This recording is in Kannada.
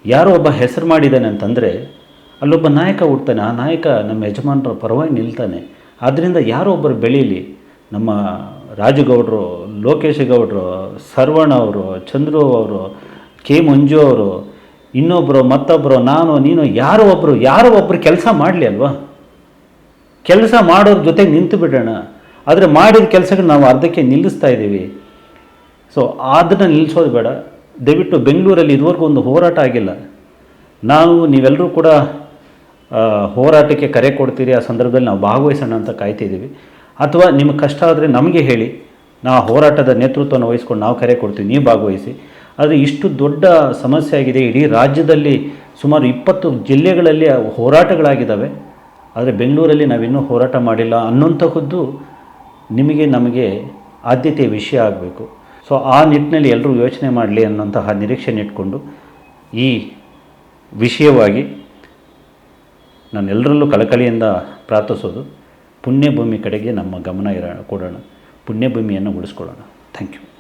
ಯಾರೋ ಒಬ್ಬ ಹೆಸರು ಮಾಡಿದ್ದಾನೆ ಅಂತಂದರೆ ಅಲ್ಲೊಬ್ಬ ನಾಯಕ ಹುಡ್ತಾನೆ. ಆ ನಾಯಕ ನಮ್ಮ ಯಜಮಾನರ ಪರವಾಗಿ ನಿಲ್ತಾನೆ. ಆದ್ದರಿಂದ ಯಾರೋ ಒಬ್ಬರು ಬೆಳೀಲಿ. ನಮ್ಮ ರಾಜುಗೌಡರು, ಲೋಕೇಶ್ ಗೌಡರು, ಸರ್ವಣ ಅವರು, ಚಂದ್ರು ಅವರು, ಕೆ ಮಂಜು ಅವರು, ಇನ್ನೊಬ್ಬರು, ಮತ್ತೊಬ್ಬರು, ನಾನು, ನೀನು, ಯಾರೋ ಒಬ್ಬರು ಕೆಲಸ ಮಾಡಲಿ ಅಲ್ವಾ. ಕೆಲಸ ಮಾಡೋರ ಜೊತೆ ನಿಂತು ಬಿಡೋಣ. ಆದರೆ ಮಾಡಿದ ಕೆಲಸಗಳು ನಾವು ಅರ್ಧಕ್ಕೆ ನಿಲ್ಲಿಸ್ತಾ ಇದ್ದೀವಿ. ಸೊ ಅದನ್ನು ನಿಲ್ಲಿಸೋದು ಬೇಡ. ದಯವಿಟ್ಟು ಬೆಂಗಳೂರಲ್ಲಿ ಇದುವರೆಗೂ ಒಂದು ಹೋರಾಟ ಆಗಿಲ್ಲ. ನೀವೆಲ್ಲರೂ ಕೂಡ ಹೋರಾಟಕ್ಕೆ ಕರೆ ಕೊಡ್ತೀರಿ. ಆ ಸಂದರ್ಭದಲ್ಲಿ ನಾವು ಭಾಗವಹಿಸೋಣ ಅಂತ ಕಾಯ್ತಿದ್ದೀವಿ. ಅಥವಾ ನಿಮಗೆ ಕಷ್ಟ ಆದರೆ ನಮಗೆ ಹೇಳಿ, ನಾವು ಹೋರಾಟದ ನೇತೃತ್ವವನ್ನು ವಹಿಸ್ಕೊಂಡು ನಾವು ಕರೆ ಕೊಡ್ತೀವಿ, ನೀವು ಭಾಗವಹಿಸಿ. ಆದರೆ ಇಷ್ಟು ದೊಡ್ಡ ಸಮಸ್ಯೆ ಆಗಿದೆ. ಇಡೀ ರಾಜ್ಯದಲ್ಲಿ ಸುಮಾರು 20 ಜಿಲ್ಲೆಗಳಲ್ಲಿ ಹೋರಾಟಗಳಾಗಿದ್ದಾವೆ. ಆದರೆ ಬೆಂಗಳೂರಲ್ಲಿ ನಾವಿನ್ನೂ ಹೋರಾಟ ಮಾಡಿಲ್ಲ ಅನ್ನೋಂಥದ್ದು ನಮಗೆ ಆದ್ಯತೆಯ ವಿಷಯ ಆಗಬೇಕು. ಸೊ ಆ ನಿಟ್ಟಿನಲ್ಲಿ ಎಲ್ಲರೂ ಯೋಚನೆ ಮಾಡಲಿ ಅನ್ನೋಂತಹ ನಿರೀಕ್ಷೆನ ಇಟ್ಕೊಂಡು ಈ ವಿಷಯವಾಗಿ ನಾನೆಲ್ಲರಲ್ಲೂ ಕಳಕಳಿಯಿಂದ ಪ್ರಾರ್ಥಿಸೋದು, ಪುಣ್ಯಭೂಮಿ ಕಡೆಗೆ ನಮ್ಮ ಗಮನ ಕೊಡೋಣ, ಪುಣ್ಯಭೂಮಿಯನ್ನು ಉಳಿಸ್ಕೊಳ್ಳೋಣ. Thank you.